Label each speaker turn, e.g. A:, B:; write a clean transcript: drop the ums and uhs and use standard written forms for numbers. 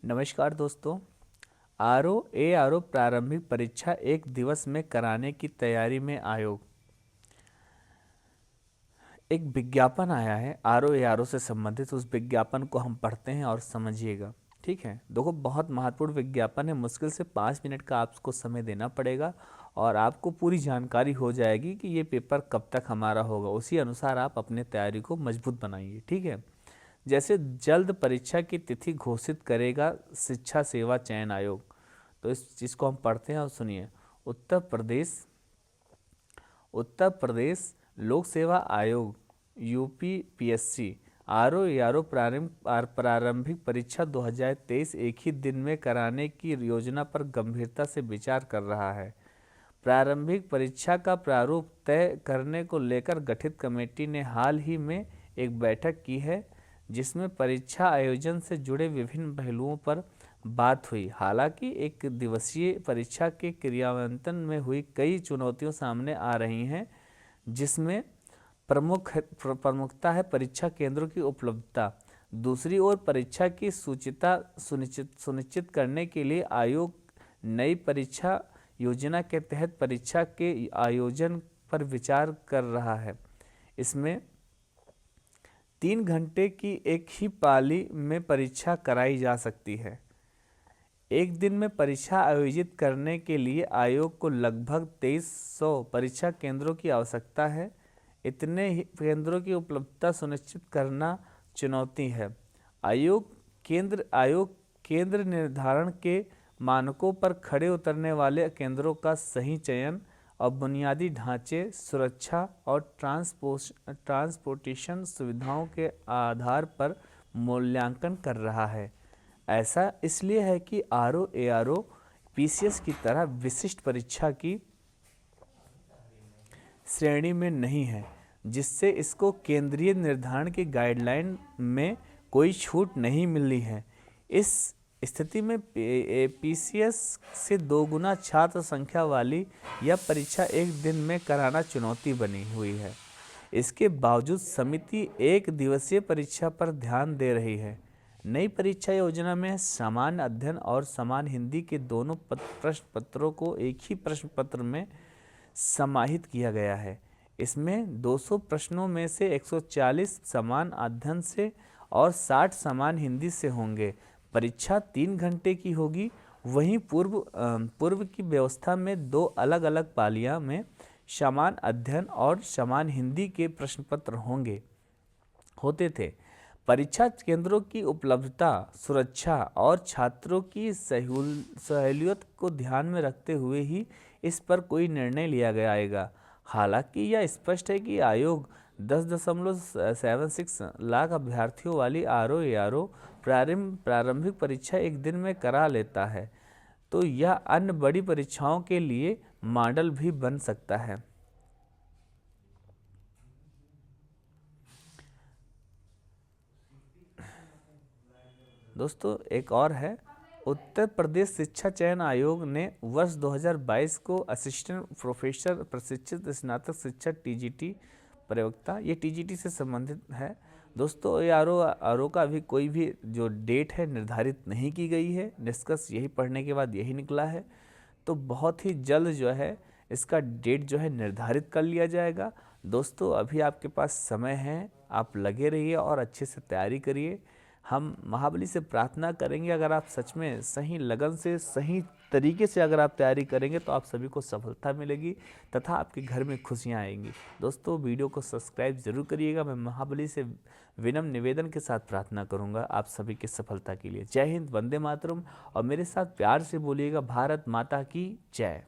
A: नमस्कार दोस्तों। R O प्रारंभिक परीक्षा एक दिवस में कराने की तैयारी में आयोग। एक विज्ञापन आया है आर ओ से संबंधित। उस विज्ञापन को हम पढ़ते हैं और समझिएगा। ठीक है, देखो बहुत महत्वपूर्ण विज्ञापन है। मुश्किल से 5 मिनट का आपको समय देना पड़ेगा और आपको पूरी जानकारी हो जाएगी कि ये पेपर कब तक हमारा होगा। उसी अनुसार आप अपने तैयारी को मजबूत बनाइए। ठीक है, जैसे जल्द परीक्षा की तिथि घोषित करेगा शिक्षा सेवा चयन आयोग। तो इस चीज़ को हम पढ़ते हैं और सुनिए। उत्तर प्रदेश उत्तर प्रदेश लोक सेवा आयोग यूपी आर ओ प्रारंभिक परीक्षा 2023 एक ही दिन में कराने की योजना पर गंभीरता से विचार कर रहा है। प्रारंभिक परीक्षा का प्रारूप तय करने को लेकर गठित कमेटी ने हाल ही में एक बैठक की है, जिसमें परीक्षा आयोजन से जुड़े विभिन्न पहलुओं पर बात हुई। हालांकि एक दिवसीय परीक्षा के क्रियान्वयन में हुई कई चुनौतियां सामने आ रही हैं, जिसमें प्रमुखता है परीक्षा केंद्रों की उपलब्धता। दूसरी ओर परीक्षा की सूचिता सुनिश्चित करने के लिए आयोग नई परीक्षा योजना के तहत परीक्षा के आयोजन पर विचार कर रहा है। इसमें 3 घंटे की एक ही पाली में परीक्षा कराई जा सकती है। एक दिन में परीक्षा आयोजित करने के लिए आयोग को लगभग 2300 परीक्षा केंद्रों की आवश्यकता है। इतने ही केंद्रों की उपलब्धता सुनिश्चित करना चुनौती है। आयोग केंद्र निर्धारण के मानकों पर खड़े उतरने वाले केंद्रों का सही चयन और बुनियादी ढांचे, सुरक्षा और ट्रांसपोर्टेशन सुविधाओं के आधार पर मूल्यांकन कर रहा है। ऐसा इसलिए है कि आर ओ पीसीएस की तरह विशिष्ट परीक्षा की श्रेणी में नहीं है, जिससे इसको केंद्रीय निर्धारण की गाइडलाइन में कोई छूट नहीं मिली है। इस स्थिति में पीसीएस से 2 गुना छात्र संख्या वाली यह परीक्षा एक दिन में कराना चुनौती बनी हुई है। इसके बावजूद समिति एक दिवसीय परीक्षा पर ध्यान दे रही है। नई परीक्षा योजना में सामान्य अध्ययन और समान हिंदी के दोनों प्रश्न पत्रों को एक ही प्रश्न पत्र में समाहित किया गया है। इसमें 200 प्रश्नों में से 140 समान अध्ययन से और 60 समान हिंदी से होंगे। परीक्षा 3 घंटे की होगी। वहीं पूर्व की व्यवस्था में 2 अलग अलग पालियां में समान अध्ययन और समान हिंदी के प्रश्न पत्र होते थे। परीक्षा केंद्रों की उपलब्धता, सुरक्षा और छात्रों की सहूलियत को ध्यान में रखते हुए ही इस पर कोई निर्णय लिया जाएगा। हालांकि यह स्पष्ट है कि आयोग 10.76 लाख अभ्यर्थियों वाली आर ओ प्रारंभिक परीक्षा एक दिन में करा लेता है, तो यह अन्य बड़ी परीक्षाओं के लिए मॉडल भी बन सकता है। दोस्तों एक और है, उत्तर प्रदेश शिक्षा चयन आयोग ने वर्ष 2022 को असिस्टेंट प्रोफेसर प्रशिक्षित स्नातक शिक्षा टीजीटी प्रयोक्ता, ये टीजीटी से संबंधित है। दोस्तों ये आर ओ का अभी कोई भी जो डेट है निर्धारित नहीं की गई है। निष्कर्ष यही पढ़ने के बाद यही निकला है। तो बहुत ही जल्द जो है इसका डेट जो है निर्धारित कर लिया जाएगा। दोस्तों अभी आपके पास समय है, आप लगे रहिए और अच्छे से तैयारी करिए। हम महाबली से प्रार्थना करेंगे, अगर आप सच में सही लगन से सही तरीके से अगर आप तैयारी करेंगे तो आप सभी को सफलता मिलेगी तथा आपके घर में खुशियां आएंगी। दोस्तों वीडियो को सब्सक्राइब जरूर करिएगा। मैं महाबली से विनम्र निवेदन के साथ प्रार्थना करूंगा आप सभी की सफलता के लिए। जय हिंद, वंदे मातरम। और मेरे साथ प्यार से बोलिएगा, भारत माता की जय।